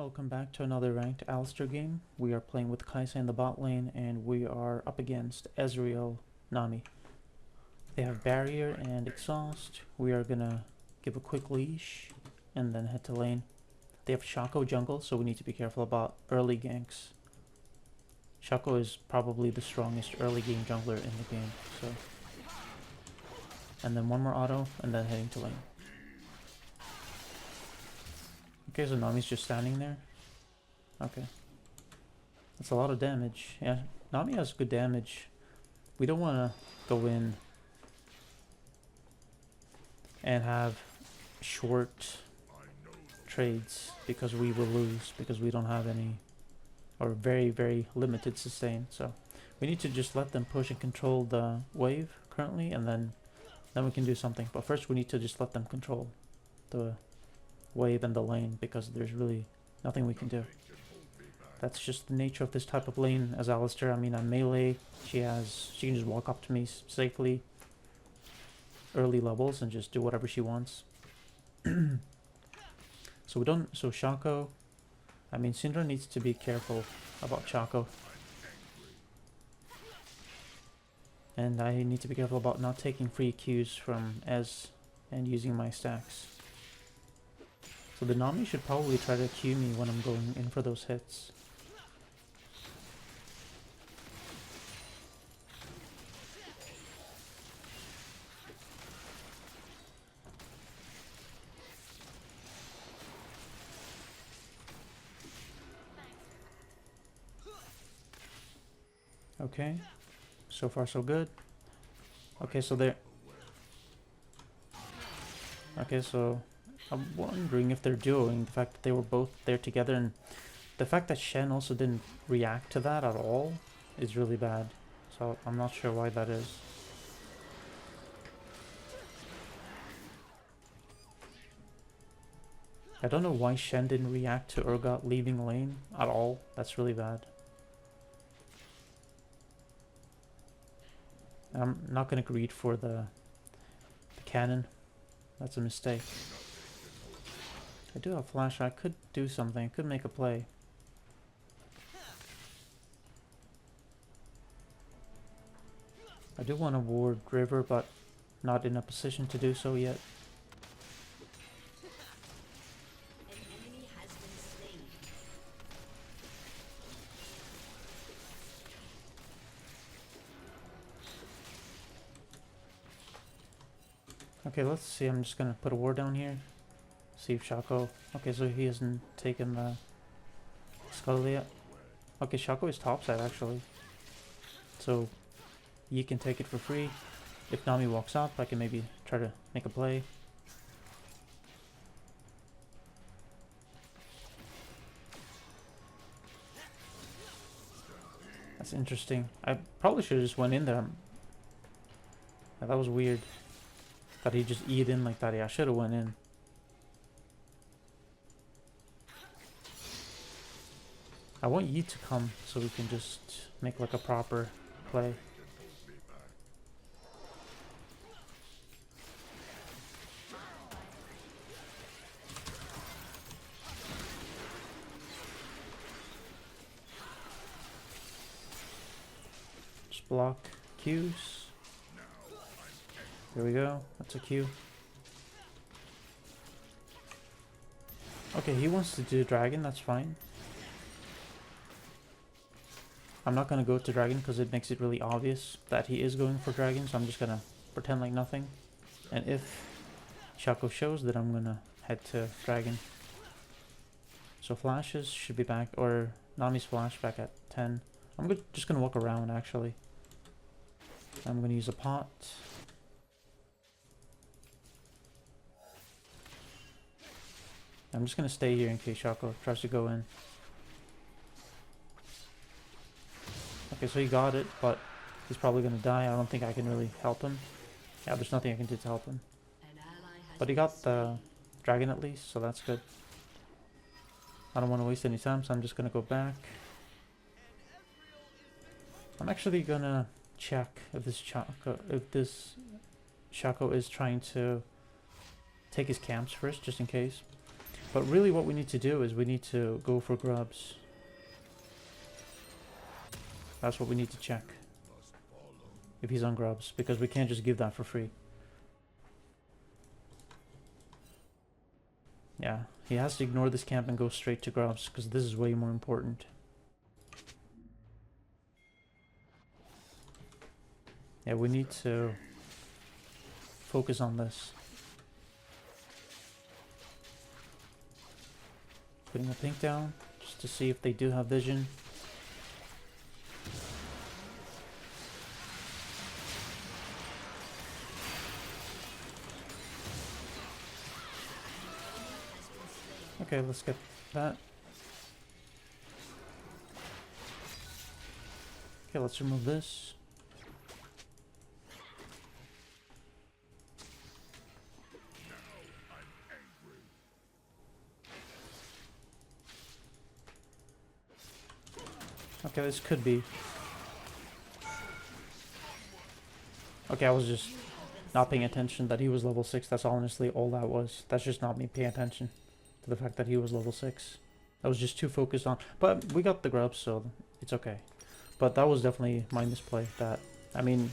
Welcome back to another ranked Alistar game. We are playing with Kaisa in the bot lane, and we are up against Ezreal, Nami. They have Barrier and Exhaust. We are gonna give a quick leash and then head to lane. They have Shaco jungle, so we need to be careful about early ganks. Shaco is probably the strongest early game jungler in the game, so. And then one more auto, and then heading to lane. Okay, so Nami's just standing there. Okay. That's a lot of damage. Yeah, Nami has good damage. We don't want to go in and have short trades because we will lose because we don't have any or very limited sustain. So we need to just let them push and control the wave currently, and then we can do something. But first we need to just let them control the wave and the lane because there's really nothing we can do. That's just the nature of this type of lane as Alistar. I mean, on melee, she can just walk up to me safely early levels and just do whatever she wants. So Shaco, I mean, Syndra needs to be careful about Shaco. And I need to be careful about not taking free Qs from Ez and using my stacks. So the Nami should probably try to Q me when I'm going in for those hits. Okay, so far so good. Okay, so there. Okay, so I'm wondering if they're duoing, the fact that they were both there together, and the fact that Shen also didn't react to that at all is really bad. So I'm not sure why that is. I don't know why Shen didn't react to Urgot leaving lane at all. That's really bad. I'm not going to greed for the cannon. That's a mistake. I do have flash. I could do something. I could make a play. I do want to ward river, but not in a position to do so yet. Okay, let's see. I'm just gonna put a ward down here. See if Shaco... Okay, so he hasn't taken the scuttle yet. Okay, Shaco is topside actually. So Yi can take it for free. If Nami walks up, I can maybe try to make a play. That's interesting. I probably should have just went in there. Yeah, that was weird. That he just E'd in like that. Yeah, I should have went in. I want Yi to come so we can just make like a proper play. Just block Qs. There we go. That's a Q. Okay, he wants to do dragon. That's fine. I'm not going to go to dragon because it makes it really obvious that he is going for dragon. So I'm just going to pretend like nothing. And if Shaco shows, then I'm going to head to dragon. So flashes should be back. Or Nami's flash back at 10. I'm just going to walk around actually. I'm going to use a pot. I'm just going to stay here in case Shaco tries to go in. Okay, so he got it, but he's probably going to die. I don't think I can really help him. Yeah, there's nothing I can do to help him. But he got the dragon at least, so that's good. I don't want to waste any time, so I'm just going to go back. I'm actually going to check if this Shaco is trying to take his camps first, just in case. But really what we need to do is we need to go for grubs. That's what we need to check. If he's on grubs, because we can't just give that for free. Yeah, he has to ignore this camp and go straight to grubs, because this is way more important. Yeah, we need to focus on this. Putting a pink down, just to see if they do have vision. Okay, let's get that. Okay, let's remove this. Okay, this could be. Okay, I was just not paying attention that he was level 6. That's honestly all that was. That's just not me paying attention to the fact that he was level 6. I was just too focused on... But we got the grubs, so it's okay. But that was definitely my misplay. That, I mean,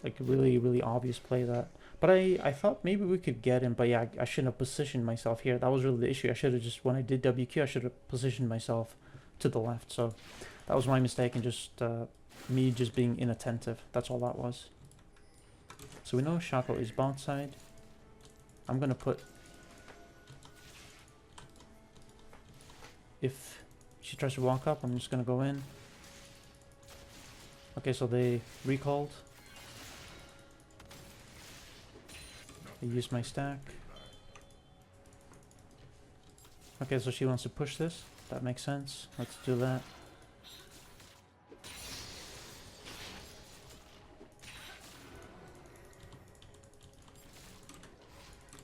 like really, really obvious play that... But I thought maybe we could get him, but yeah, I shouldn't have positioned myself here. That was really the issue. I should have just, when I did WQ, I should have positioned myself to the left. So that was my mistake, and just me just being inattentive. That's all that was. So we know Shaco is bot side. I'm gonna put... If she tries to walk up, I'm just gonna go in. Okay, so they recalled. They used my stack. Okay, so she wants to push this. That makes sense. Let's do that.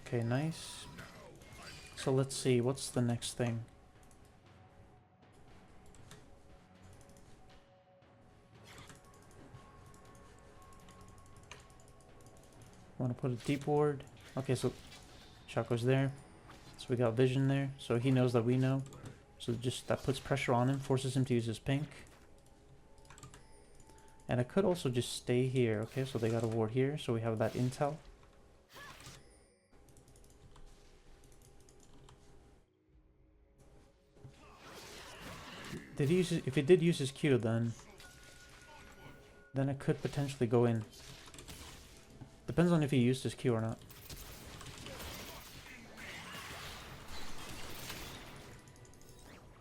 Okay, nice. So let's see, what's the next thing? Want to put a deep ward. Okay, so Shaco's there. So we got vision there. So he knows that we know. So just that puts pressure on him, forces him to use his pink. And I could also just stay here. Okay, so they got a ward here. So we have that intel. Did he use his, if he did use his Q, then I could potentially go in. Depends on if he used his Q or not.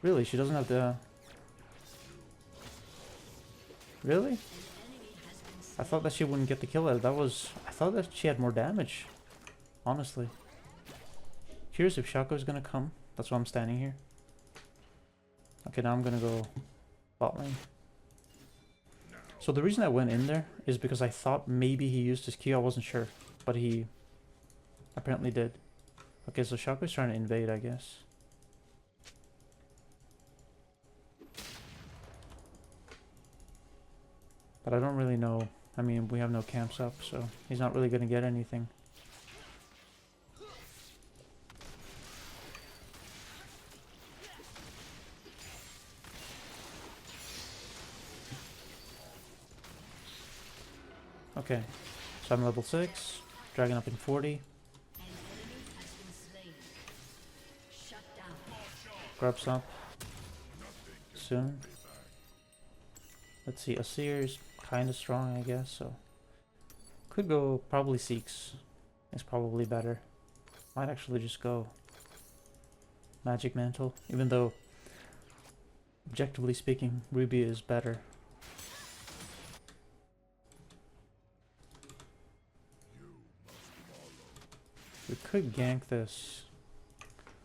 Really? She doesn't have the... Really? I thought that she wouldn't get the kill out. That was... I thought that she had more damage. Honestly. Curious if Shaco's gonna come. That's why I'm standing here. Okay, now I'm gonna go bot lane. So the reason I went in there is because I thought maybe he used his Q. I wasn't sure. But he apparently did. Okay, so Shaco's trying to invade, I guess. But I don't really know. I mean, we have no camps up, so he's not really going to get anything. Okay, so I'm level 6, dragon up in 40. Grubs up soon. Let's see, Asir is kind of strong, I guess, so could go probably Seeks. It's probably better. Might actually just go Magic Mantle, even though objectively speaking, Ruby is better. We could gank this,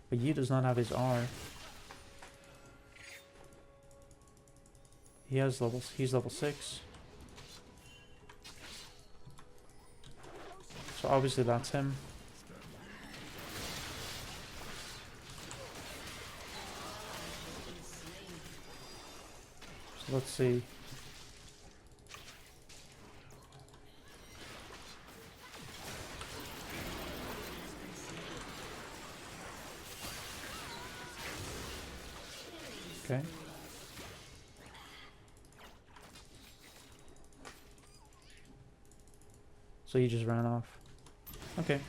but Yi does not have his R. He has levels. He's level 6. So obviously that's him. So let's see. Okay. So he just ran off. Okay.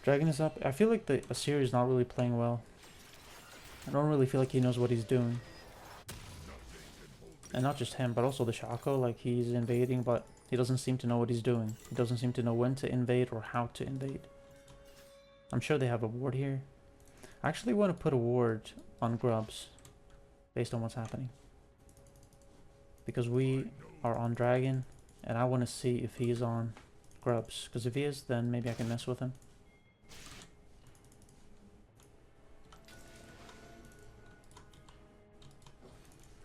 Dragon is up. I feel like the Asir is not really playing well. I don't really feel like he knows what he's doing. And not just him, but also the Shaco. Like, he's invading, but he doesn't seem to know what he's doing. He doesn't seem to know when to invade or how to invade. I'm sure they have a ward here. I actually want to put a ward on Grubs based on what's happening. Because we are on Dragon, and I want to see if he is on Grubs. Because if he is, then maybe I can mess with him.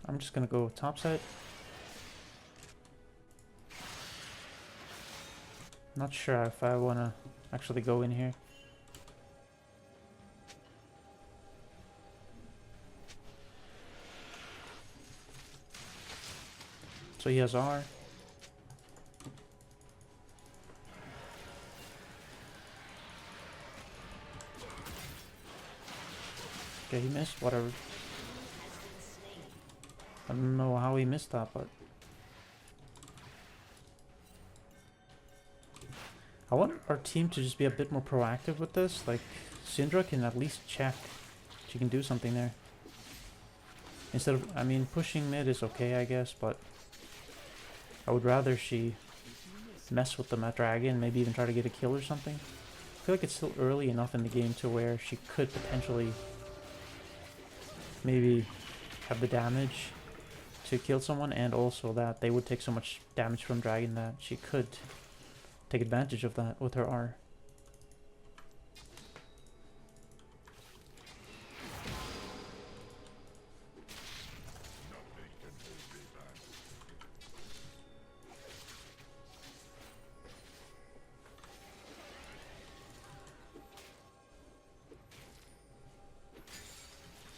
I'm just gonna go top side. Not sure if I wanna actually go in here. So he has R. Okay, he missed, whatever. I don't know how he missed that, but I want our team to just be a bit more proactive with this. Like, Syndra can at least check. She can do something there. Instead of, I mean, pushing mid is okay, I guess, but I would rather she mess with them at Dragon, maybe even try to get a kill or something. I feel like it's still early enough in the game to where she could potentially maybe have the damage to kill someone, and also that they would take so much damage from Dragon that she could take advantage of that with her R.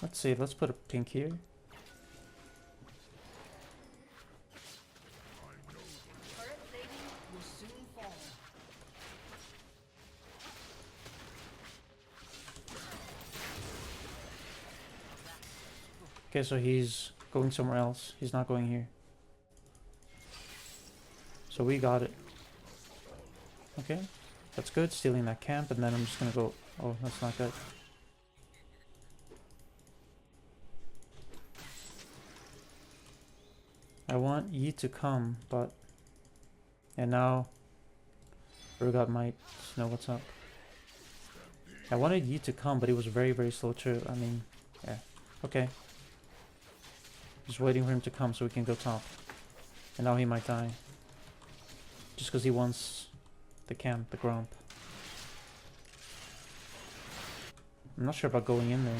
Let's see, let's put a pink here. Okay, so he's going somewhere else. He's not going here. So we got it. Okay, that's good. Stealing that camp, and then I'm just gonna go... Oh, that's not good. I want Yi to come, but... And now... Urgot might know what's up. I wanted Yi to come, but he was very, very slow too. I mean, yeah. Okay. Just waiting for him to come so we can go top. And now he might die. Just because he wants the camp, the grump. I'm not sure about going in there.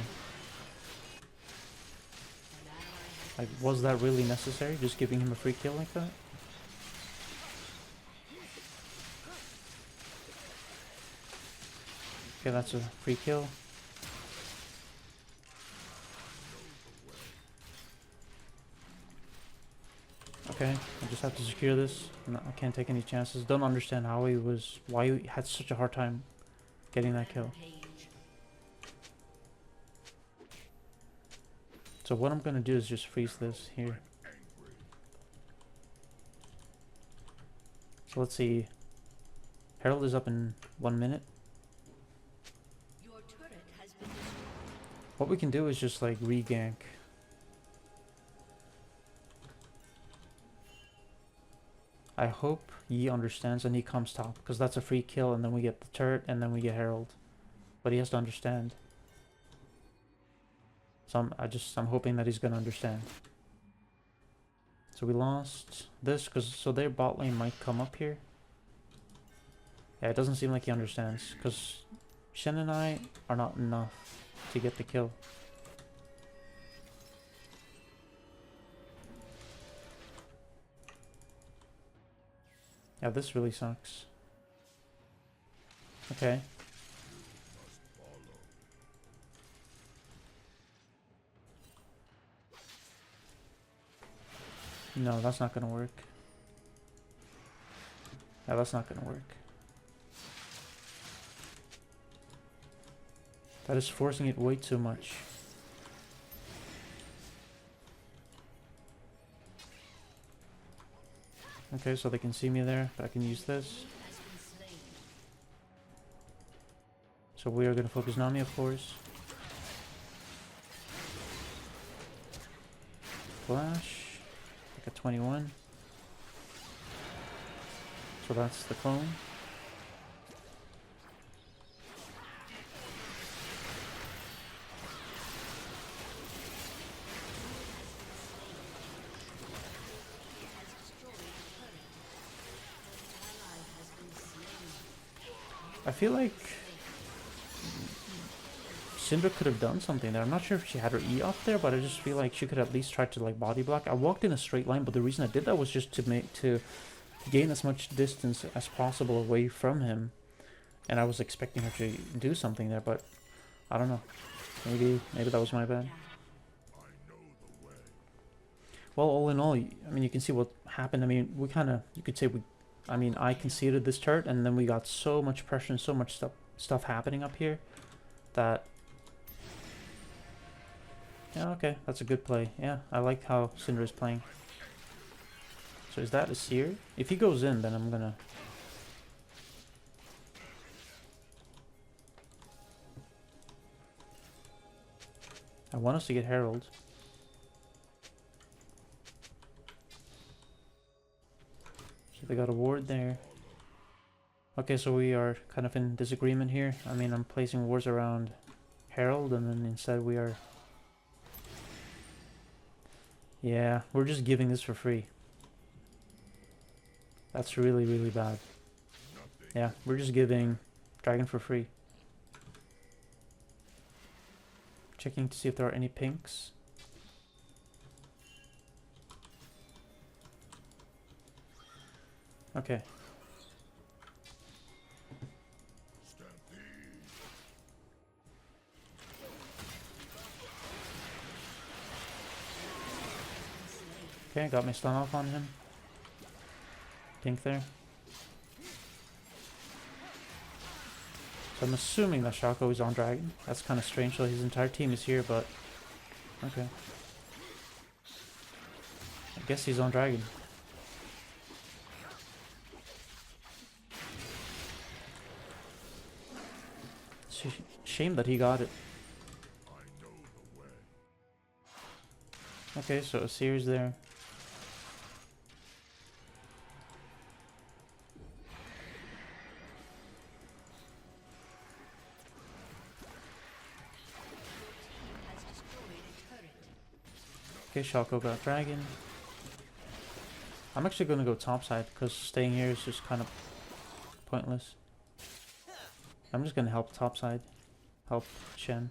Like, was that really necessary? Just giving him a free kill like that? Okay, that's a free kill. Okay, I just have to secure this. No, I can't take any chances. Don't understand how he was... Why he had such a hard time getting that kill. So what I'm gonna do is just freeze this here. So let's see. Herald is up in 1 minute. What we can do is just like re-gank. I hope Yi understands and he comes top, because that's a free kill, and then we get the turret and then we get Herald. But he has to understand. So I'm hoping that he's gonna understand. So we lost this so their bot lane might come up here. Yeah, it doesn't seem like he understands, because Shen and I are not enough to get the kill. Yeah, this really sucks. Okay. No, that's not gonna work. Yeah, that's not gonna work. That is forcing it way too much. Okay, so they can see me there, but I can use this. So we are going to focus Nami, of course. Flash. Like a 21. So that's the clone. I feel like Syndra could have done something there. I'm not sure if she had her E up there, but I just feel like she could at least try to like body block. I walked in a straight line, but the reason I did that was just to gain as much distance as possible away from him. And I was expecting her to do something there, but I don't know. Maybe that was my bad. Well, all in all, I mean, you can see what happened. I mean, we kind of, you could say I conceded this turret, and then we got so much pressure and so much stuff happening up here that... Yeah, okay, that's a good play. Yeah, I like how Syndra is playing. So is that a Seer? If he goes in, then I'm gonna... I want us to get Herald. So they got a ward there. Okay, so we are kind of in disagreement here. I mean, I'm placing wards around Herald, and then instead we are... Yeah, we're just giving this for free. That's really, really bad. Yeah, we're just giving Dragon for free. Checking to see if there are any pinks. Okay. Okay, got my stun off on him. Pink there. So I'm assuming that Shaco is on Dragon. That's kind of strange, so his entire team is here, but... Okay. I guess he's on Dragon. Shame that he got it. Okay, so a series there. Okay, Shaco got Dragon. I'm actually going to go topside because staying here is just kind of pointless. I'm just going to help topside. Help Shen.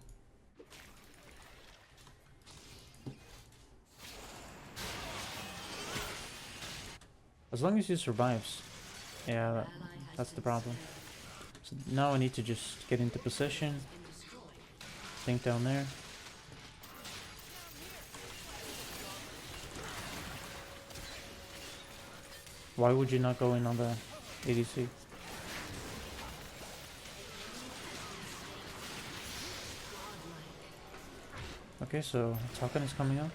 As long as he survives. Yeah, that's the problem. So now I need to just get into position. Think down there. Why would you not go in on the ADC? Okay, so Taken is coming up.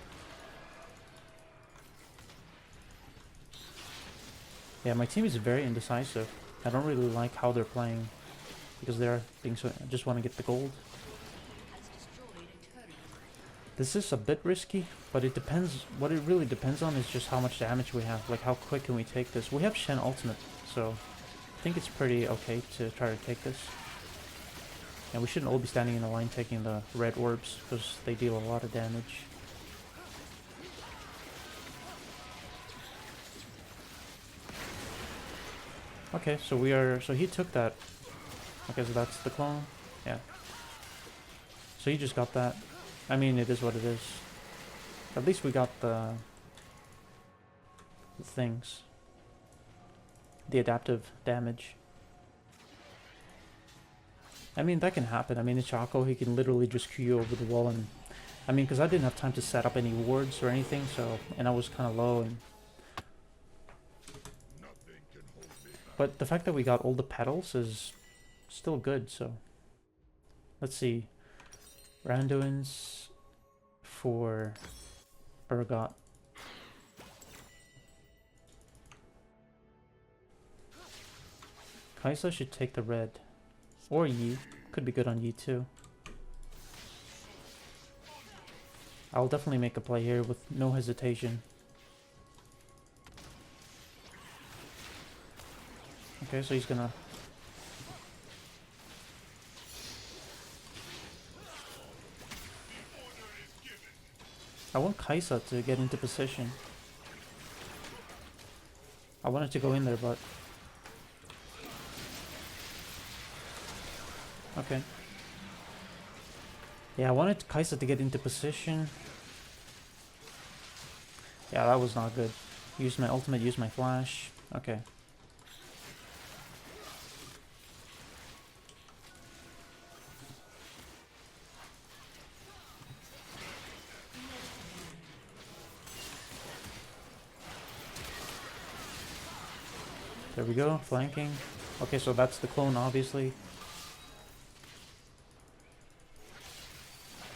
Yeah, my team is very indecisive. I don't really like how they're playing because they're being so... I just want to get the gold. This is a bit risky, but it depends. What it really depends on is just how much damage we have. Like, how quick can we take this? We have Shen ultimate, so I think it's pretty okay to try to take this. And we shouldn't all be standing in a line taking the red orbs, because they deal a lot of damage. Okay, so we are... So he took that. Okay, so that's the clone. Yeah. So he just got that. I mean, it is what it is. At least we got the things. The adaptive damage. I mean, that can happen. I mean, in Shaco, he can literally just Q over the wall and... I mean, because I didn't have time to set up any wards or anything, so... And I was kind of low and... But the fact that we got all the petals is still good, so... Let's see. Randuin's for Urgot. Kaisa should take the red. Or Yi. Could be good on Yi too. I'll definitely make a play here with no hesitation. Okay, so he's gonna... I want Kaisa to get into position. I wanted to go in there, but... Okay. Yeah, I wanted Kaisa to get into position. Yeah, that was not good. Use my ultimate, use my flash. Okay. There we go, flanking. Okay, so that's the clone, obviously.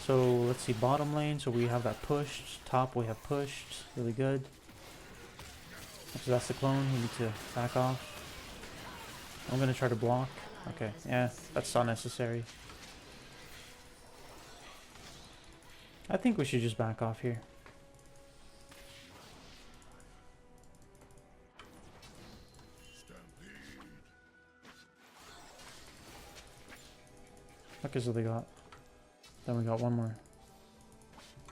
So let's see, bottom lane, so we have that pushed. Top we have pushed, really good. So that's the clone, we need to back off. I'm gonna try to block. Okay, yeah, that's unnecessary. I think we should just back off here. Okay, so they got... Then we got one more.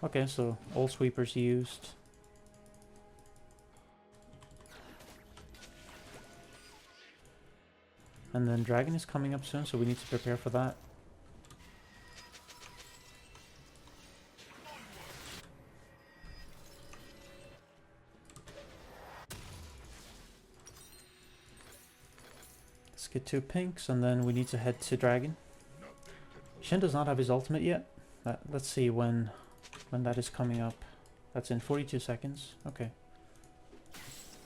Okay, so all sweepers used. And then dragon is coming up soon, so we need to prepare for that. Let's get 2 pinks, and then we need to head to dragon. Shen does not have his ultimate yet. Let's see when that is coming up. That's in 42 seconds. Okay.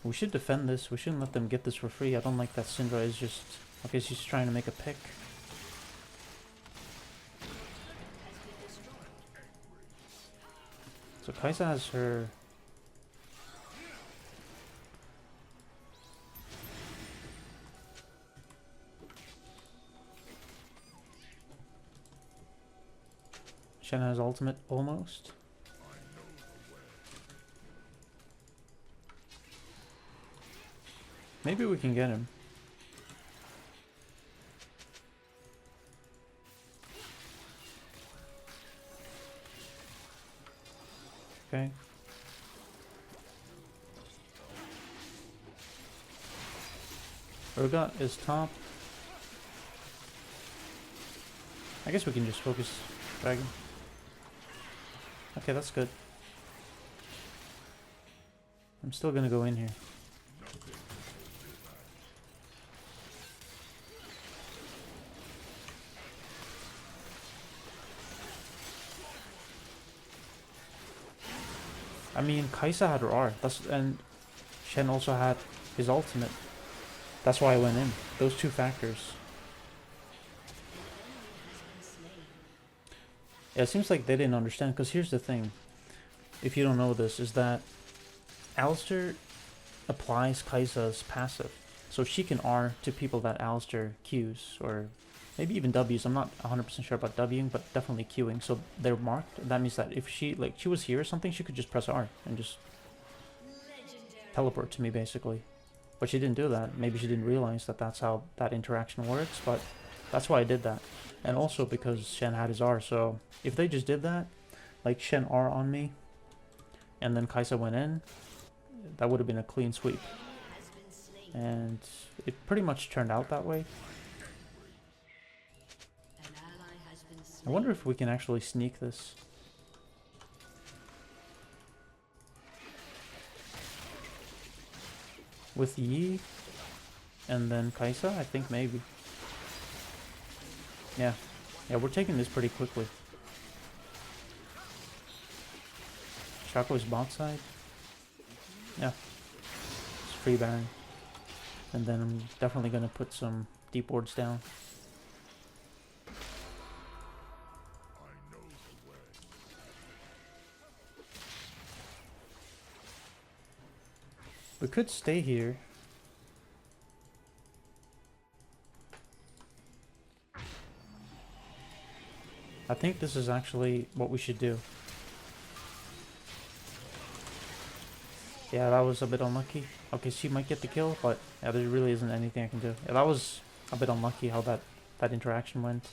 We should defend this. We shouldn't let them get this for free. I don't like that Syndra is just... Okay, she's trying to make a pick. So Kaisa has her... Shen has ultimate almost. Maybe we can get him. Okay. Urgot is top. I guess we can just focus dragon. Okay, that's good. I'm still gonna go in here. I mean, Kaisa had her R, and Shen also had his ultimate. That's why I went in. Those two factors. Yeah, it seems like they didn't understand, because here's the thing. If you don't know this, is that Alistar applies Kaisa's passive. So she can R to people that Alistar Qs, or maybe even Ws. I'm not 100% sure about Wing, but definitely Qing. So they're marked. That means that if she was here or something, she could just press R and just teleport to me, basically. But she didn't do that. Maybe she didn't realize that that's how that interaction works, but that's why I did that. And also because Shen had his R, so if they just did that, like Shen R on me, and then Kaisa went in, that would have been a clean sweep. And it pretty much turned out that way. I wonder if we can actually sneak this. With Yi and then Kaisa, I think maybe. Yeah, we're taking this pretty quickly. Shaco's bot side. Yeah, it's free Baron. And then I'm definitely gonna put some deep wards down. We could stay here. I think this is actually what we should do. Yeah, that was a bit unlucky. Okay, she might get the kill, but yeah, there really isn't anything I can do. Yeah, that was a bit unlucky how that interaction went.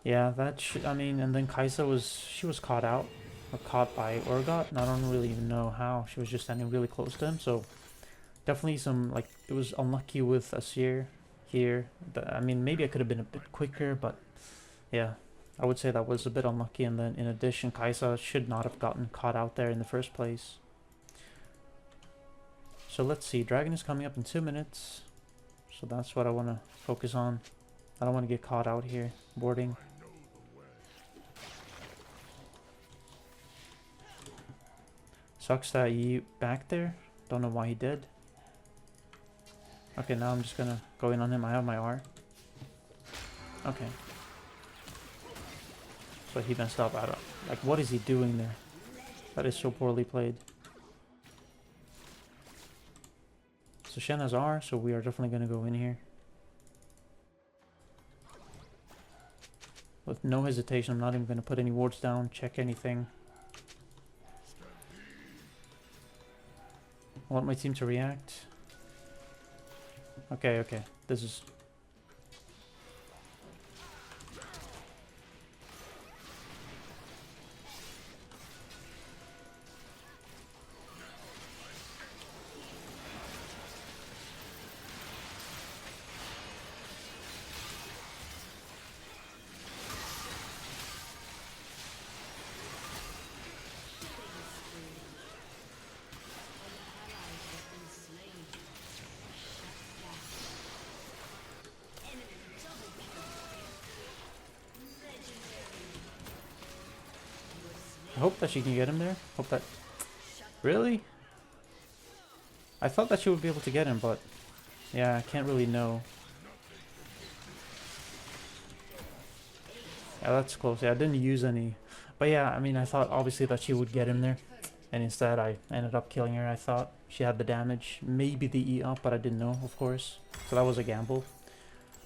Yeah, I mean, and then Kaisa she was caught out, or caught by Urgot, and I don't really even know how. She was just standing really close to him, so definitely some, like, it was unlucky with Asir here. I mean, maybe I could have been a bit quicker, but yeah, I would say that was a bit unlucky, and then in addition, Kaisa should not have gotten caught out there in the first place. So let's see, Dragon is coming up in 2 minutes, so that's what I want to focus on. I don't want to get caught out here, boarding. Sucks that he back there. Don't know why he did. Okay, now I'm just gonna go in on him. I have my R. Okay. So he messed up. I don't, like, what is he doing there? That is so poorly played. So Shen has R, so we are definitely gonna go in here. With no hesitation, I'm not even gonna put any wards down, check anything. I want my team to react. Okay, okay. This is... I hope that she can get him there. Hope that... Really? I thought that she would be able to get him, but... Yeah, I can't really know. Yeah, that's close. Yeah, I didn't use any... But yeah, I mean, I thought obviously that she would get him there. And instead, I ended up killing her. I thought she had the damage. Maybe the E up, but I didn't know, of course. So that was a gamble.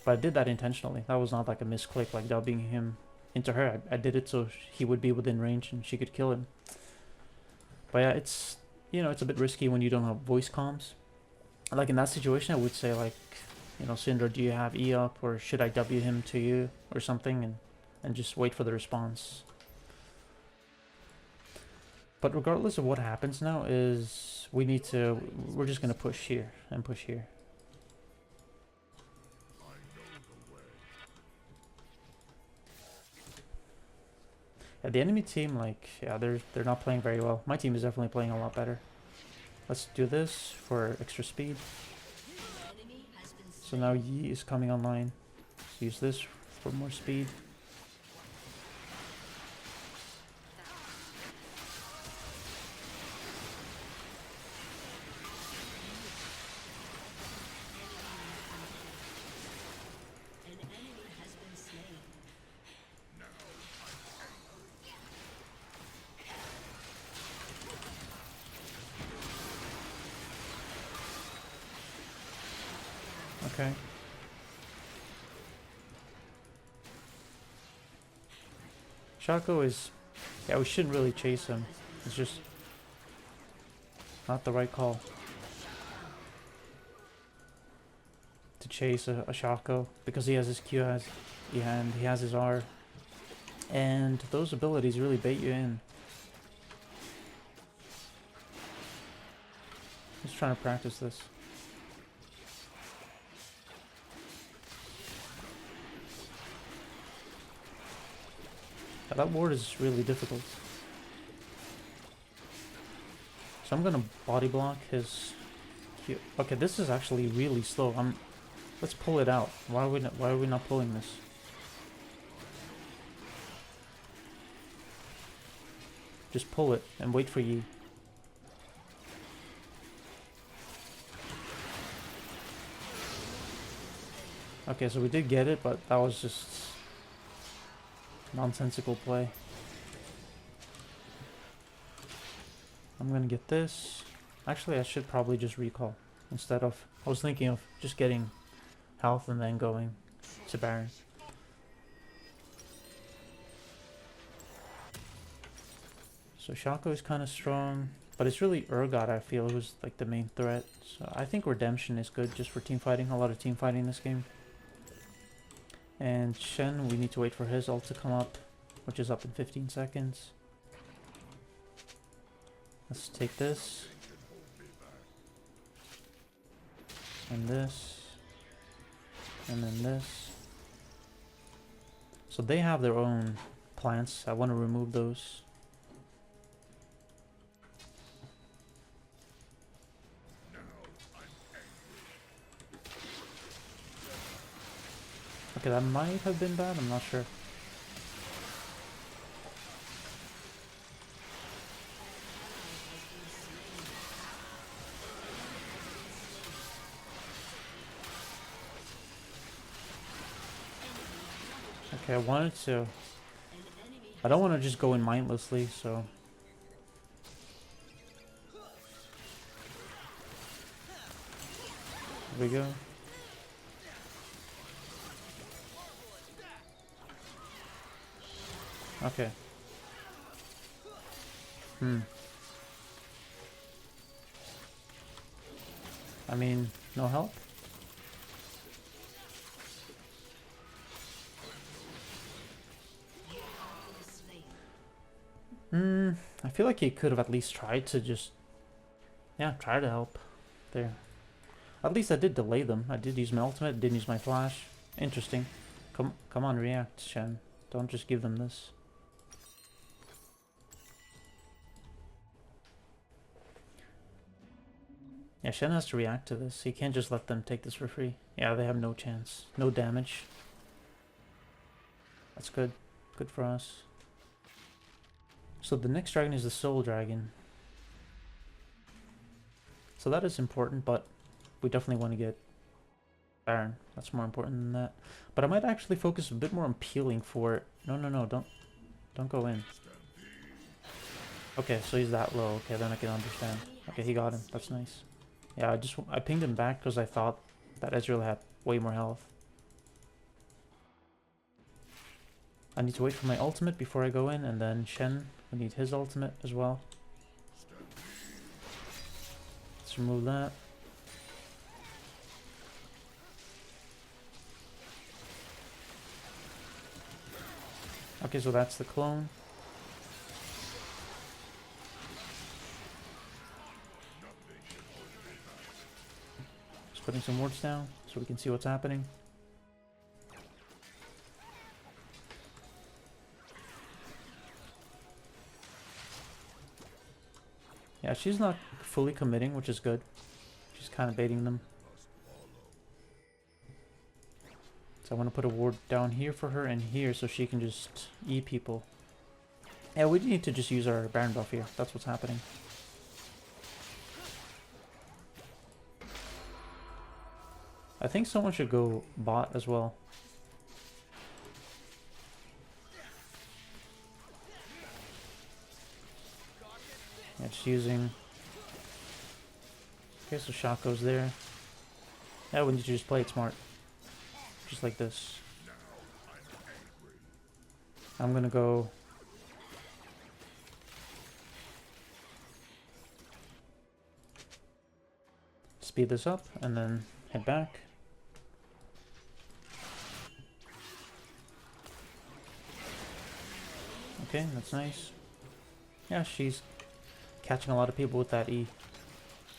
But I did that intentionally. That was not like a misclick, like dubbing him into her. I did it so he would be within range and she could kill him. But yeah, it's, you know, it's a bit risky when you don't have voice comms. Like in that situation, I would say, like, you know, Syndra, do you have E up, or should I W him to you or something, and just wait for the response. But regardless of what happens now, is we're just gonna push here and push here. Yeah, the enemy team, like, yeah, they're not playing very well. My team is definitely playing a lot better. Let's do this for extra speed. So now Yi is coming online. Let's use this for more speed. Okay. Shaco is... Yeah, we shouldn't really chase him. It's just not the right call to chase a Shaco, because he has his Q and he has his R. And those abilities really bait you in. Just trying to practice this. That ward is really difficult. So I'm gonna body block his Q. Okay, this is actually really slow. Let's pull it out. Why are we not pulling this? Just pull it and wait for Yi. Okay, so we did get it, but that was just nonsensical play. I'm gonna get this. Actually, I should probably just recall instead of... I was thinking of just getting health and then going to Baron. So Shaco is kind of strong, but it's really Urgot I feel who's like the main threat. So I think Redemption is good just for team fighting. A lot of team fighting in this game. And Shen, we need to wait for his ult to come up, which is up in 15 seconds. Let's take this. And this. And then this. So they have their own plants. I want to remove those. Okay, that might have been bad, I'm not sure. Okay, I wanted to... I don't want to just go in mindlessly, so... Here we go. Okay. I mean, no help? I feel like he could have at least tried to just... Yeah, try to help. There. At least I did delay them. I did use my ultimate, didn't use my flash. Interesting. Come on, react, Shen. Don't just give them this. Yeah, Shen has to react to this. He can't just let them take this for free. Yeah, they have no chance. No damage. That's good. Good for us. So the next dragon is the Soul Dragon. So that is important, but we definitely want to get Baron. That's more important than that. But I might actually focus a bit more on peeling for it. No, don't go in. Okay, so he's that low. Okay, then I can understand. Okay, he got him. That's nice. Yeah, I pinged him back because I thought that Ezreal had way more health. I need to wait for my ultimate before I go in, and then Shen, we need his ultimate as well. Let's remove that. Okay, so that's the clone. Just putting some wards down so we can see what's happening. Yeah, she's not fully committing, which is good. She's kind of baiting them. So I want to put a ward down here for her and here so she can just E people. Yeah, we need to just use our Baron buff here. That's what's happening. I think someone should go bot as well. Yeah, just using... Okay, so Shaco's there. Yeah, we need to just play it smart. Just like this. I'm gonna go... speed this up and then head back. Okay, that's nice. Yeah, she's catching a lot of people with that E.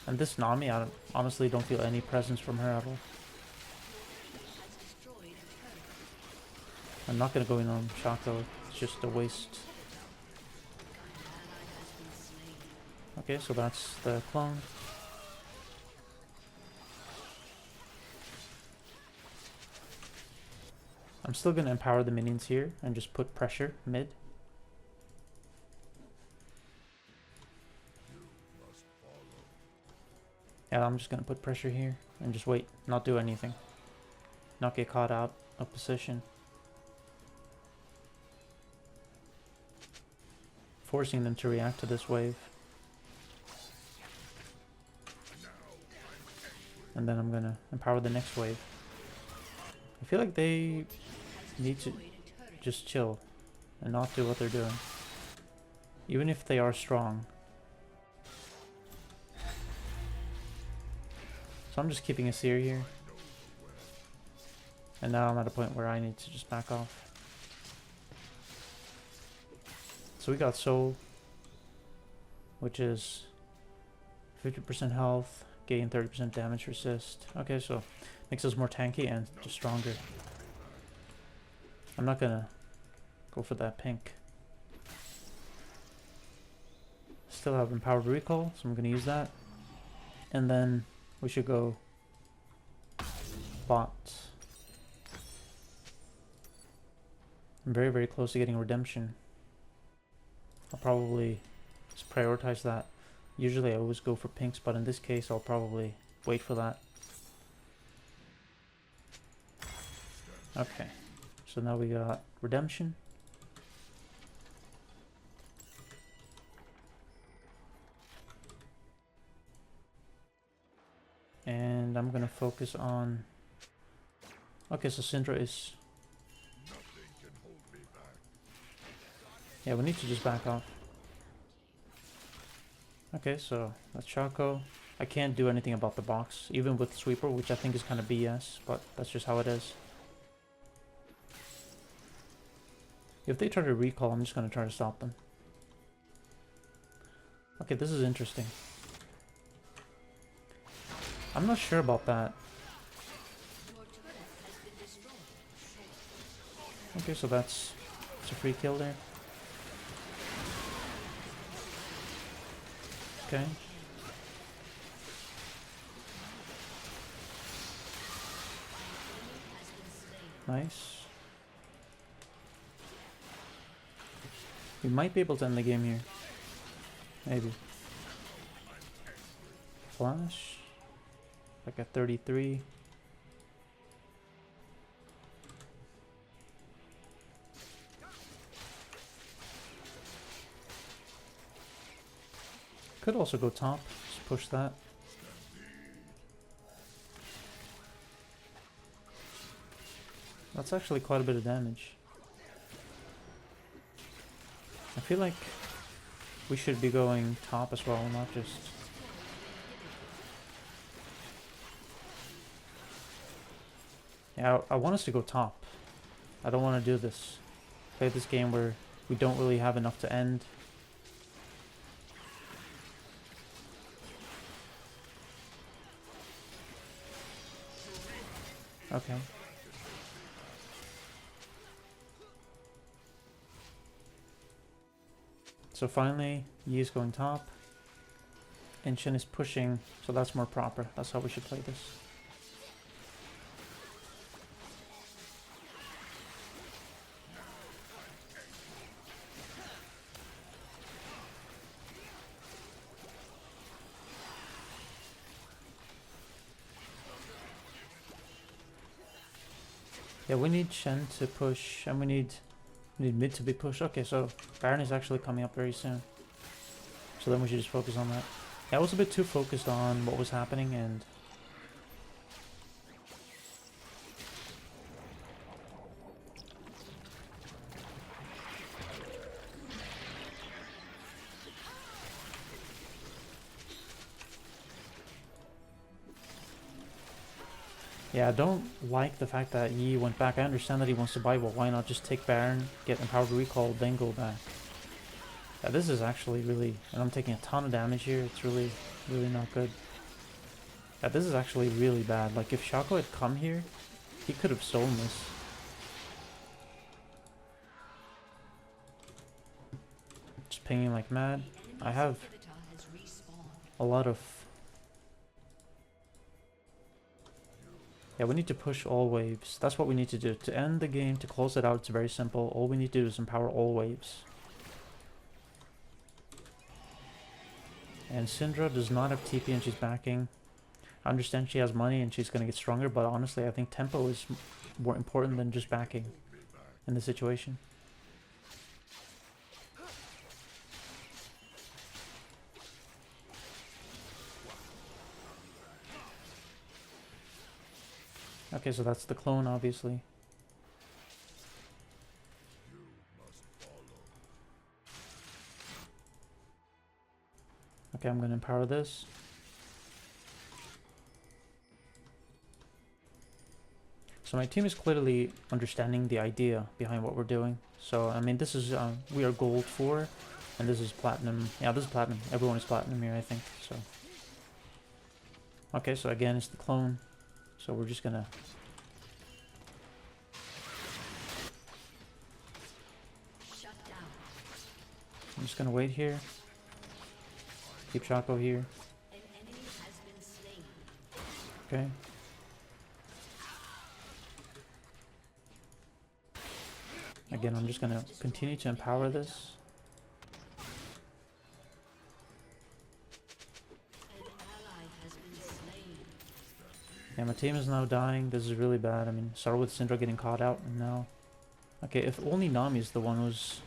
And this Nami, I honestly don't feel any presence from her at all. I'm not gonna go in on Shaco, it's just a waste. Okay, so that's the clone. I'm still gonna empower the minions here and just put pressure mid. Yeah, I'm just gonna put pressure here and just wait, not do anything. Not get caught out of position. Forcing them to react to this wave. And then I'm gonna empower the next wave. I feel like they need to just chill and not do what they're doing. Even if they are strong. So I'm just keeping a seer here. And now I'm at a point where I need to just back off. So we got Soul, which is 50% health, gain 30% damage resist. Okay, so makes us more tanky and just stronger. I'm not gonna go for that pink. Still have empowered recall, so I'm gonna use that. And then we should go bot. I'm very, very close to getting redemption. I'll probably just prioritize that. Usually I always go for pinks, but in this case I'll probably wait for that. Okay, so now we got redemption. And I'm gonna focus on... Okay, so Syndra is... Yeah, we need to just back off. Okay, so that's Shaco. I can't do anything about the box, even with Sweeper, which I think is kind of BS, but that's just how it is. If they try to recall, I'm just going to try to stop them. Okay, this is interesting. I'm not sure about that. Okay, so that's a free kill there. Okay. Nice. We might be able to end the game here. Maybe. Flash. Like a 33. Could also go top. Just push that. That's actually quite a bit of damage. I feel like we should be going top as well, not just... Yeah, I want us to go top. I don't want to do this. Play this game where we don't really have enough to end. Okay. So finally, Yi is going top. And Shin is pushing, so that's more proper. That's how we should play this. Yeah, we need Shen to push, and we need mid to be pushed. Okay, so Baron is actually coming up very soon. So then we should just focus on that. Yeah, I was a bit too focused on what was happening, and... Yeah, I don't like the fact that Yi went back. I understand that he wants to buy, but why not just take Baron, get empowered recall, then go back? Yeah, this is actually really... And I'm taking a ton of damage here. It's really, really not good. Yeah, this is actually really bad. Like, if Shaco had come here, he could have stolen this. Just pinging like mad. I have a lot of... Yeah, we need to push all waves. That's what we need to do. To end the game, to close it out, it's very simple. All we need to do is empower all waves. And Syndra does not have TP and she's backing. I understand she has money and she's going to get stronger, but honestly I think tempo is more important than just backing in this situation. Okay, so that's the clone, obviously. Okay, I'm gonna empower this. So my team is clearly understanding the idea behind what we're doing. So, I mean, this is, we are gold 4, and this is platinum. Yeah, this is platinum. Everyone is platinum here, I think, so. Okay, so again, it's the clone. So we're just gonna... I'm just gonna wait here. Keep Shaco here. Okay. Again, I'm just gonna continue to empower this. Yeah, my team is now dying. This is really bad. I mean, started with Syndra getting caught out, and now... Okay, if only Nami is the one who's...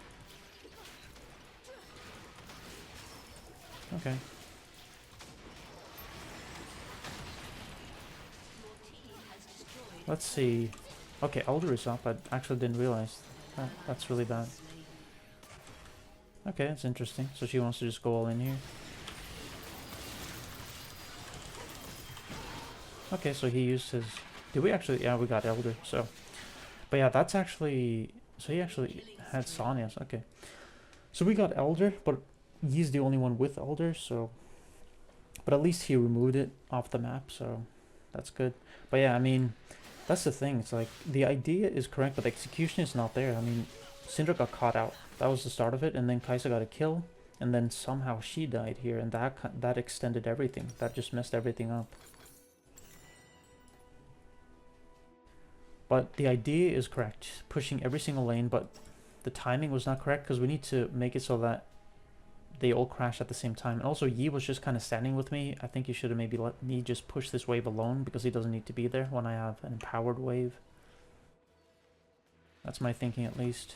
Okay. Let's see. Okay, Elder is up. I actually didn't realize. That's really bad. Okay, that's interesting. So she wants to just go all in here. Okay, so he used his... Did we actually... Yeah, we got Elder, so... But yeah, that's actually... So he actually had Sonya's. Okay. So we got Elder, but he's the only one with Elder, so... But at least he removed it off the map, so... That's good. But yeah, I mean... That's the thing. It's like, the idea is correct, but the execution is not there. I mean, Syndra got caught out. That was the start of it, and then Kai'Sa got a kill, and then somehow she died here, and that extended everything. That just messed everything up. But the idea is correct, pushing every single lane, but the timing was not correct because we need to make it so that they all crash at the same time. And also, Yi was just kind of standing with me. I think you should have maybe let me just push this wave alone because he doesn't need to be there when I have an empowered wave. That's my thinking, at least.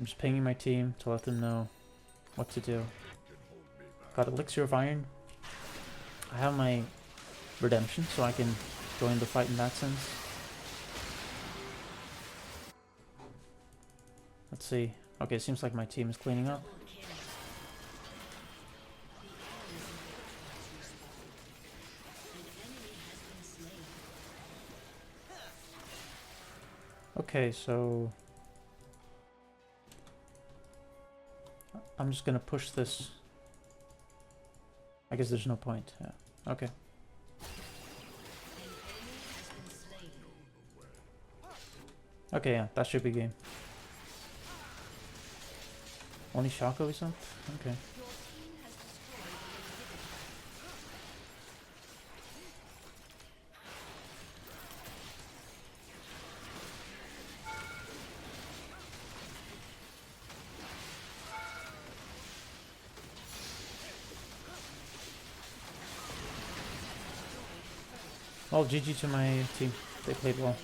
I'm just pinging my team to let them know what to do. Got Elixir of Iron. I have my redemption, so I can go in the fight in that sense. Let's see. Okay, it seems like my team is cleaning up. Okay, so... I'm just gonna push this. I guess there's no point. Yeah. Okay. Okay, yeah, that should be game. Only Shaco is up? Okay. Well, GG to my team. They played well.